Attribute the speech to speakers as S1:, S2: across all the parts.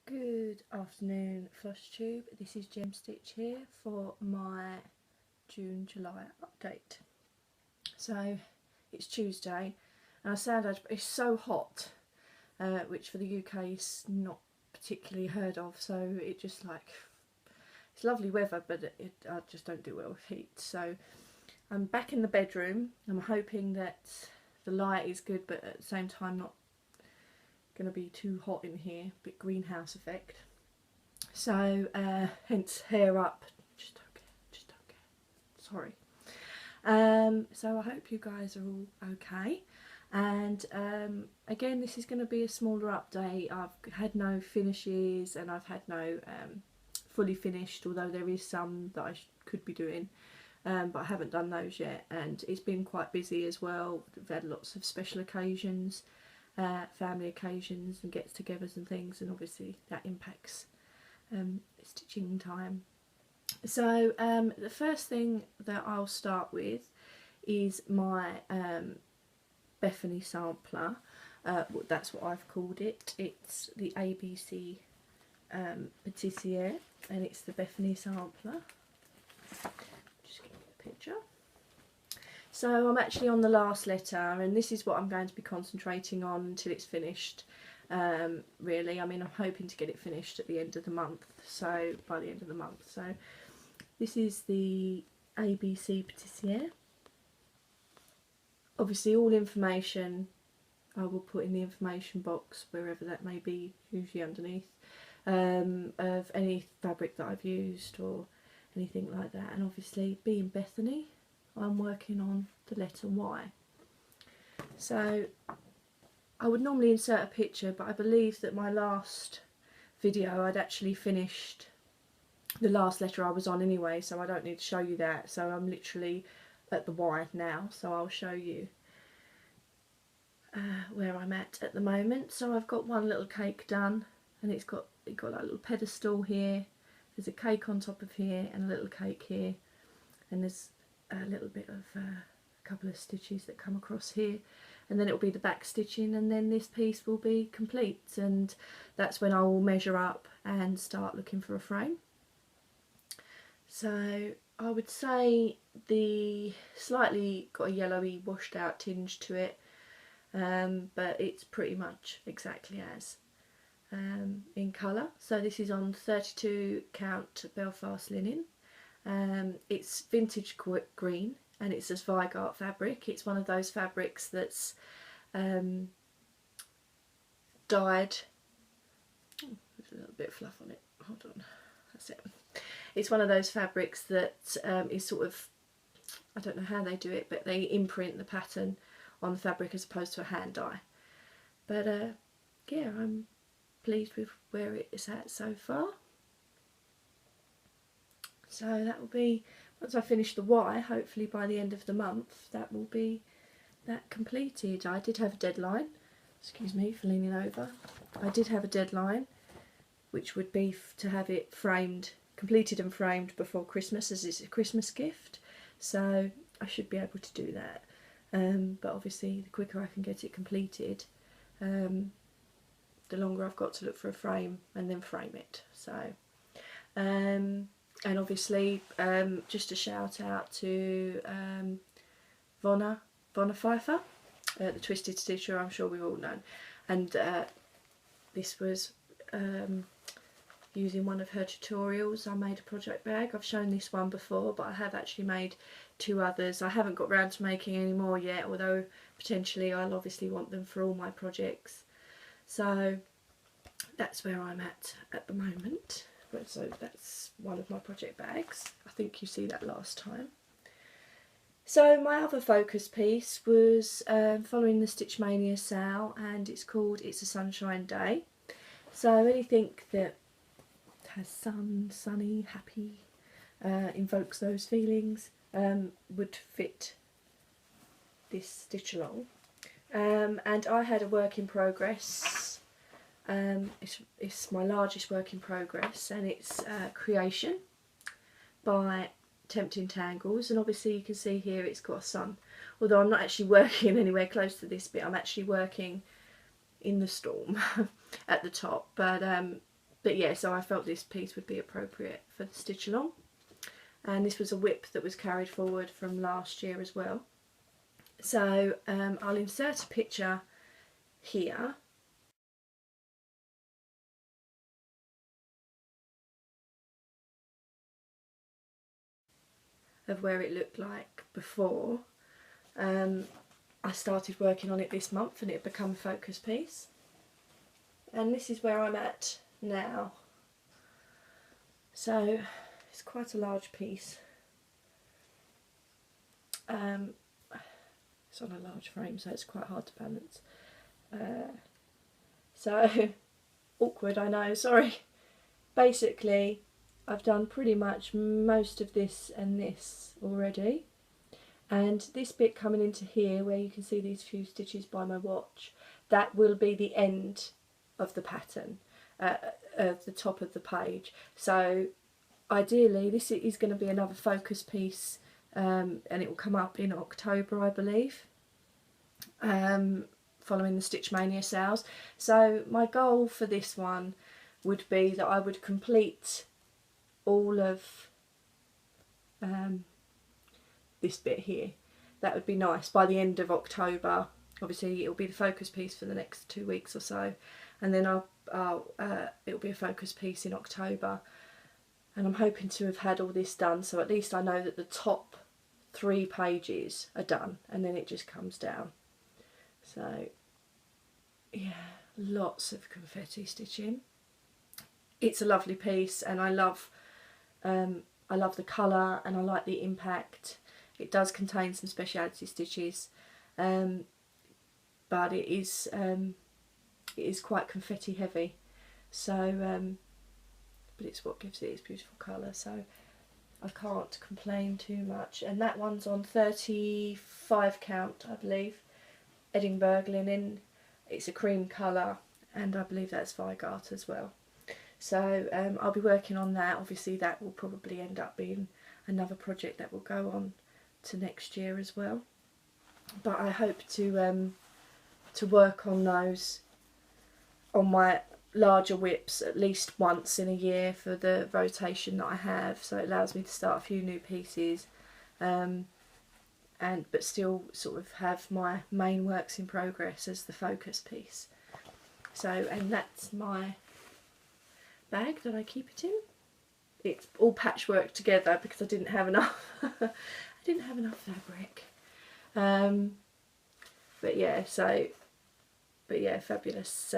S1: Good afternoon, Flosstube. This is Gem Stitch here for my June-July update. So it's Tuesday, and it's so hot, which for the UK is not particularly heard of. So it just it's lovely weather, but I just don't do well with heat. So I'm back in the bedroom. I'm hoping that the light is good, but at the same time not going to be too hot in here, bit greenhouse effect. So hence hair up, just don't care, sorry. So I hope you guys are all okay, and again this is going to be a smaller update. I've had no finishes and I've had no fully finished, although there is some that I could be doing, but I haven't done those yet, and it's been quite busy as well. We've had lots of special occasions, family occasions and gets-togethers and things, and obviously that impacts stitching time. So the first thing that I'll start with is my Bethany Sampler. That's what I've called it. It's the ABC Patisser, and it's the Bethany Sampler. Just give you the picture. So I'm actually on the last letter, and this is what I'm going to be concentrating on until it's finished. Really, I mean, I'm hoping to get it finished at the end of the month, so by the end of the month. So this is the ABC Patisser. Obviously all information I will put in the information box, wherever that may be, usually underneath, of any fabric that I've used or anything like that. And obviously, being Bethany, I'm working on the letter Y. So I would normally insert a picture, but I believe that my last video I'd actually finished the last letter I was on anyway, so I don't need to show you that. So I'm literally at the Y now, so I'll show you where I'm at the moment. So I've got one little cake done, and it's got that little pedestal here. There's a cake on top of here and a little cake here, and there's a little bit of a couple of stitches that come across here, and then it will be the back stitching, and then this piece will be complete, and that's when I will measure up and start looking for a frame. So I would say the slightly got a yellowy washed out tinge to it, but it's pretty much exactly as in colour. So this is on 32 count Belfast linen. It's vintage green, and it's a zwaigart fabric. It's one of those fabrics that's dyed. Oh, there's a little bit of fluff on it. Hold on, that's it. It's one of those fabrics that is sort of, I don't know how they do it, but they imprint the pattern on the fabric as opposed to a hand dye. But yeah, I'm pleased with where it is at so far. So that will be, once I finish the Y, hopefully by the end of the month, that will be that completed. I did have a deadline, excuse me for leaning over, I did have a deadline, which would be to have it framed, completed and framed before Christmas, as it's a Christmas gift. So I should be able to do that, but obviously the quicker I can get it completed, the longer I've got to look for a frame and then frame it. So and obviously just a shout out to vonna Pfeiffer, the Twisted Stitcher, I'm sure we've all known, and this was using one of her tutorials. I made a project bag. I've shown this one before, but I have actually made two others. I haven't got round to making any more yet, although potentially I'll obviously want them for all my projects. So that's where I'm at the moment. So that's one of my project bags. I think you see that last time. So my other focus piece was following the Stitchmaynia sale, and it's called It's a Sunshine Day. So anything that has sun, sunny, happy, invokes those feelings, would fit this stitch along. And I had a work in progress. It's my largest work in progress, and it's Creation by Tempting Tangles, and obviously you can see here it's got a sun, although I'm not actually working anywhere close to this bit. I'm actually working in the storm at the top, but But yeah, so I felt this piece would be appropriate for the stitch along. And this was a whip that was carried forward from last year as well. So I'll insert a picture here. Of where it looked like before. I started working on it this month and it became a focus piece. And this is where I'm at now. So it's quite a large piece. It's on a large frame, so it's quite hard to balance. So awkward, I know, sorry. Basically, I've done pretty much most of this and this already. And this bit coming into here, where you can see these few stitches by my watch, that will be the end of the pattern, at the top of the page. So ideally this is going to be another focus piece, and it will come up in October, I believe, following the Stitchmaynia sales. So my goal for this one would be that I would complete all of this bit here. That would be nice by the end of October. Obviously it'll be the focus piece for the next 2 weeks or so, and then it'll be a focus piece in October, and I'm hoping to have had all this done, so at least I know that the top 3 pages are done, and then it just comes down. So yeah, lots of confetti stitching. It's a lovely piece, and I love the colour, and I like the impact. It does contain some speciality stitches, but it is quite confetti heavy. So, but it's what gives it its beautiful colour. So I can't complain too much. And that one's on 35 count, I believe. Edinburgh linen. It's a cream colour, and I believe that's zwaigart as well. So I'll be working on that. Obviously that will probably end up being another project that will go on to next year as well. But I hope to work on those, on my larger whips, at least once in a year for the rotation that I have. So it allows me to start a few new pieces, but still sort of have my main works in progress as the focus piece. So, and that's my bag that I keep it in. It's all patchwork together because I didn't have enough. I didn't have enough fabric. But yeah, fabulous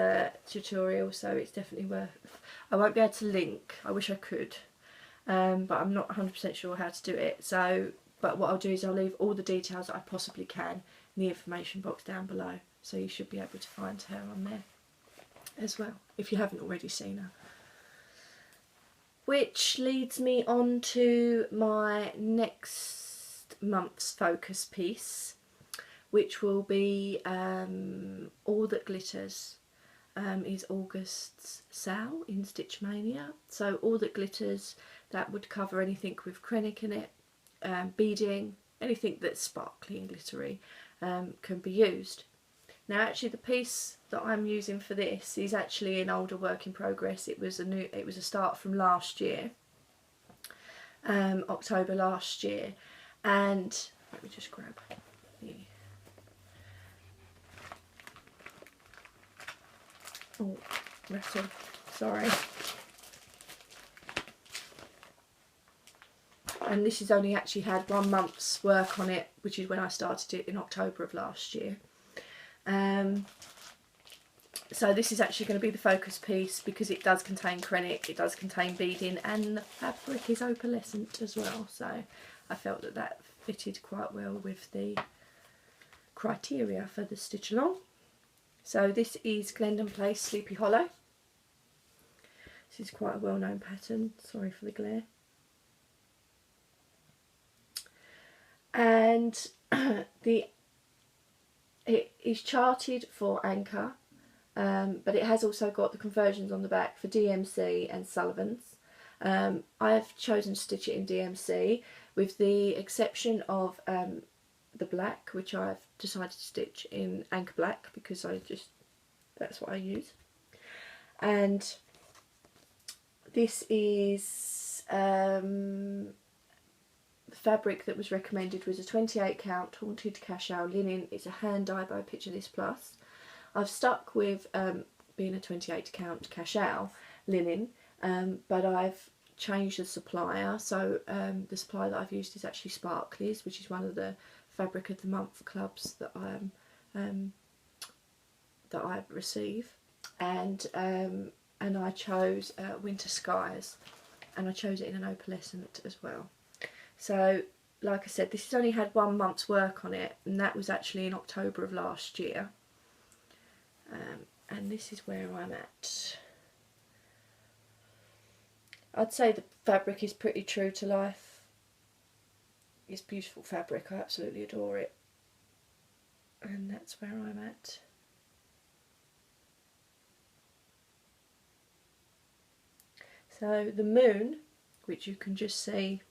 S1: tutorial. So it's definitely worth. I won't be able to link. I wish I could, but I'm not 100% sure how to do it. So, but what I'll do is I'll leave all the details that I possibly can in the information box down below. So you should be able to find her on there as well if you haven't already seen her. Which leads me on to my next month's focus piece, which will be All That Glitters. Is August's sale in Stitchmaynia. So All That Glitters, that would cover anything with krennic in it, beading, anything that's sparkly and glittery can be used. Now actually the piece that I'm using for this is actually an older work in progress. It was a start from last year, October last year, and let me just grab the rattle, sorry. And this has only actually had 1 month's work on it, which is when I started it in October of last year. So this is actually going to be the focus piece because it does contain krennic, it does contain beading, and the fabric is opalescent as well. So I felt that that fitted quite well with the criteria for the stitch along. So this is Glendon Place Sleepy Hollow. This is quite a well-known pattern, sorry for the glare. And it is charted for anchor, but it has also got the conversions on the back for DMC and Sullivan's. I've chosen to stitch it in DMC with the exception of the black, which I've decided to stitch in anchor black because that's what I use. And This is the fabric that was recommended was a 28 count haunted cashel linen. It's a hand dye by Patisser Plus. I've stuck with being a 28 count cashel linen, but I've changed the supplier. So the supplier that I've used is actually Sparklies, which is one of the Fabric of the Month clubs that I receive, and I chose Winter Skies, and I chose it in an opalescent as well. So like I said, this has only had 1 month's work on it, and that was actually in October of last year. And this is where I'm at. I'd say the fabric is pretty true to life. It's beautiful fabric, I absolutely adore it. And that's where I'm at. So the moon, which you can just see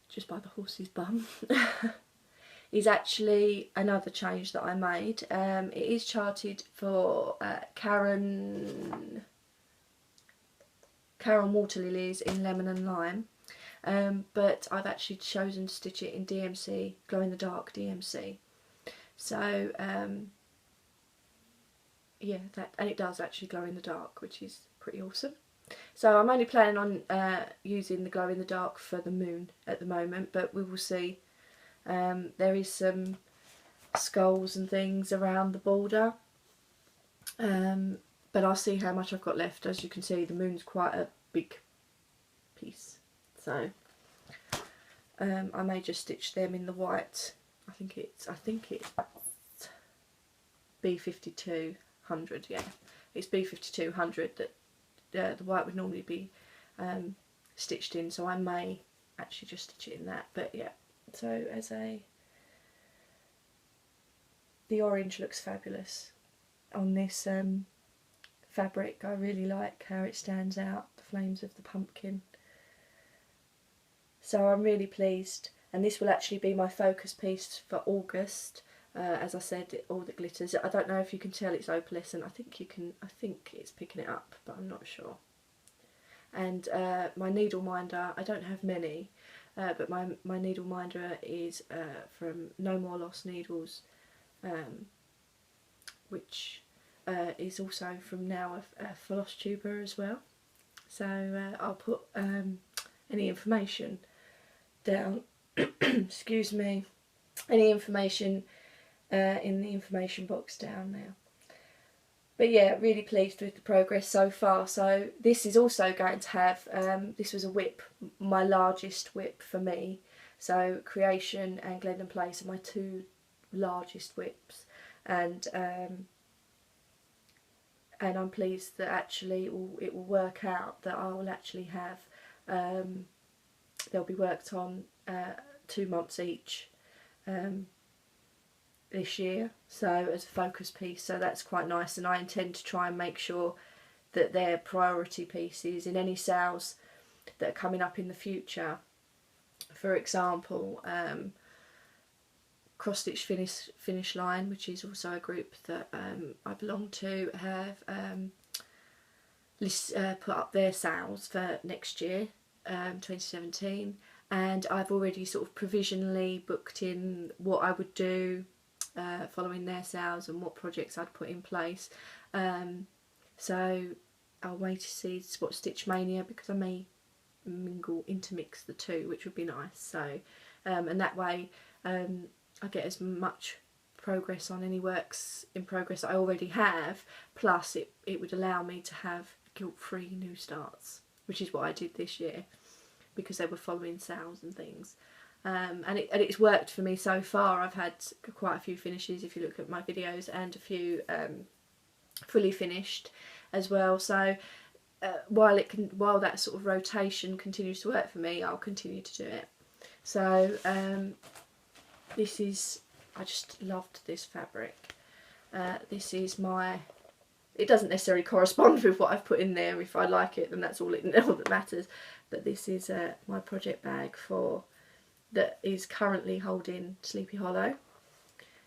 S1: just by the horse's bum, is actually another change that I made. It is charted for Karen water lilies in lemon and lime, but I've actually chosen to stitch it in DMC, glow in the dark DMC. So yeah, and it does actually glow in the dark, which is pretty awesome. So I'm only planning on using the glow in the dark for the moon at the moment, but we will see. There is some skulls and things around the border, but I'll see how much I've got left. As you can see, the moon's quite a big piece, so I may just stitch them in the white. I think it's B5200. Yeah, it's B5200 that the white would normally be stitched in, so I may actually just stitch it in that. But yeah, so the orange looks fabulous on this fabric. I really like how it stands out, the flames of the pumpkin. So I'm really pleased, and this will actually be my focus piece for August. As I said, all that glitters. I don't know if you can tell it's opalescent. I think you can. I think it's picking it up, but I'm not sure. And my needle minder, I don't have many, but my needle minder is from No More Lost Needles, which is also from now a Flosstuber as well. So I'll put any information down. Excuse me. Any information in the information box down there. But yeah, really pleased with the progress so far. So this is also going to have, this was a whip, my largest whip for me. So Creation and Glendon Place are my two largest whips, and I'm pleased that actually it will work out that I will actually have, they'll be worked on 2 months each. This year, so as a focus piece, so that's quite nice, and I intend to try and make sure that they're priority pieces in any sales that are coming up in the future. For example, Cross Stitch Finish Line, which is also a group that I belong to, have put up their sales for next year, 2017, and I've already sort of provisionally booked in what I would do following their sales and what projects I'd put in place. So I'll wait to see what Stitchmaynia, because I may intermix the two, which would be nice. So and that way I get as much progress on any works in progress that I already have, plus it would allow me to have guilt-free new starts, which is what I did this year, because they were following sales and things. And it's worked for me so far. I've had quite a few finishes, if you look at my videos, and a few fully finished as well. So while that sort of rotation continues to work for me, I'll continue to do it. So this is, I just loved this fabric. This is my, it doesn't necessarily correspond with what I've put in there. If I like it, then that's all that matters. But this is my project bag that is currently holding Sleepy Hollow,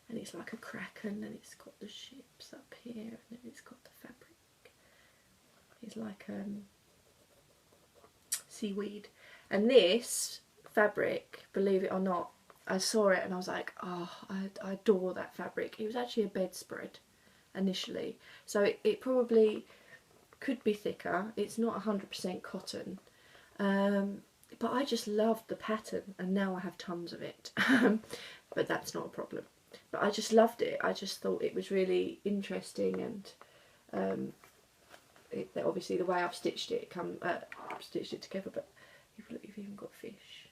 S1: and it's like a kraken, and it's got the ships up here, and then it's got the fabric It's like seaweed. And this fabric, believe it or not, I saw it and I was like, oh, I adore that fabric. It was actually a bedspread initially, so it probably could be thicker. It's not 100% cotton, but I just loved the pattern, and now I have tons of it. But that's not a problem. But I just loved it. I just thought it was really interesting, and obviously the way I've stitched it, stitched it together. But you've even got fish.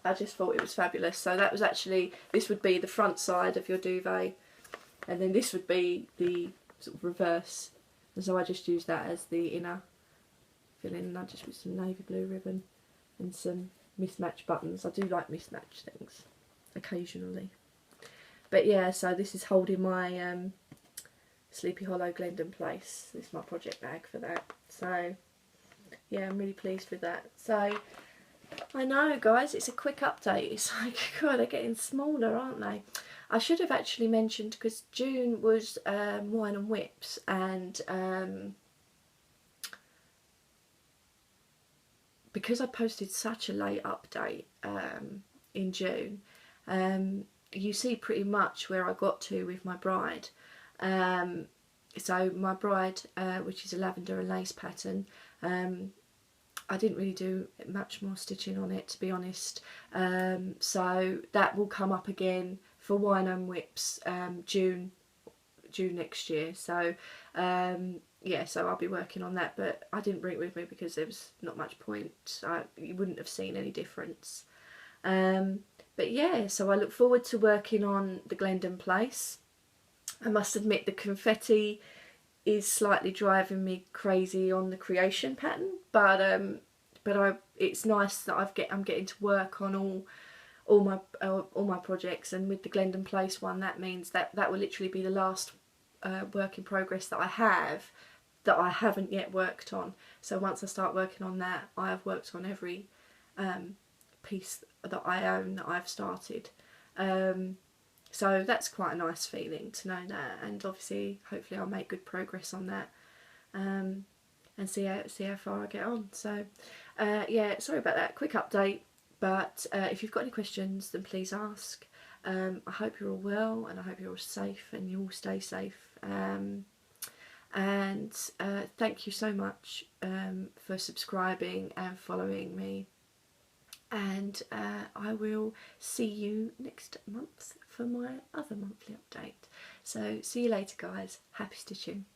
S1: I just thought it was fabulous. So that was actually, this would be the front side of your duvet, and then this would be the sort of reverse. And so I just used that as the inner filling, and I just with some navy blue ribbon and some mismatched buttons. I do like mismatched things occasionally. But yeah, so this is holding my Sleepy Hollow Glendon Place. This is my project bag for that. So yeah, I'm really pleased with that. So I know, guys, it's a quick update. It's like, God, they're getting smaller, aren't they? I should have actually mentioned, because June was Wine and Whips, and because I posted such a late update in June, you see pretty much where I got to with my bride. So my bride, which is a lavender and lace pattern, I didn't really do much more stitching on it, to be honest. So that will come up again for Wine and Whips June next year. So yeah, so I'll be working on that, but I didn't bring it with me because there was not much point. You wouldn't have seen any difference. But yeah, so I look forward to working on the Glendon Place. I must admit the confetti is slightly driving me crazy on the creation pattern, but it's nice that I'm getting to work on all my projects, and with the Glendon Place one, that means that will literally be the last work in progress that I have that I haven't yet worked on. So once I start working on that, I have worked on every piece that I own that I've started. So that's quite a nice feeling to know that, and obviously hopefully I'll make good progress on that, and see how far I get on. So yeah, sorry about that quick update, but if you've got any questions, then please ask. I hope you're all well, and I hope you're all safe, and you all stay safe. And thank you so much for subscribing and following me, and I will see you next month for my other monthly update. So see you later, guys. Happy stitching.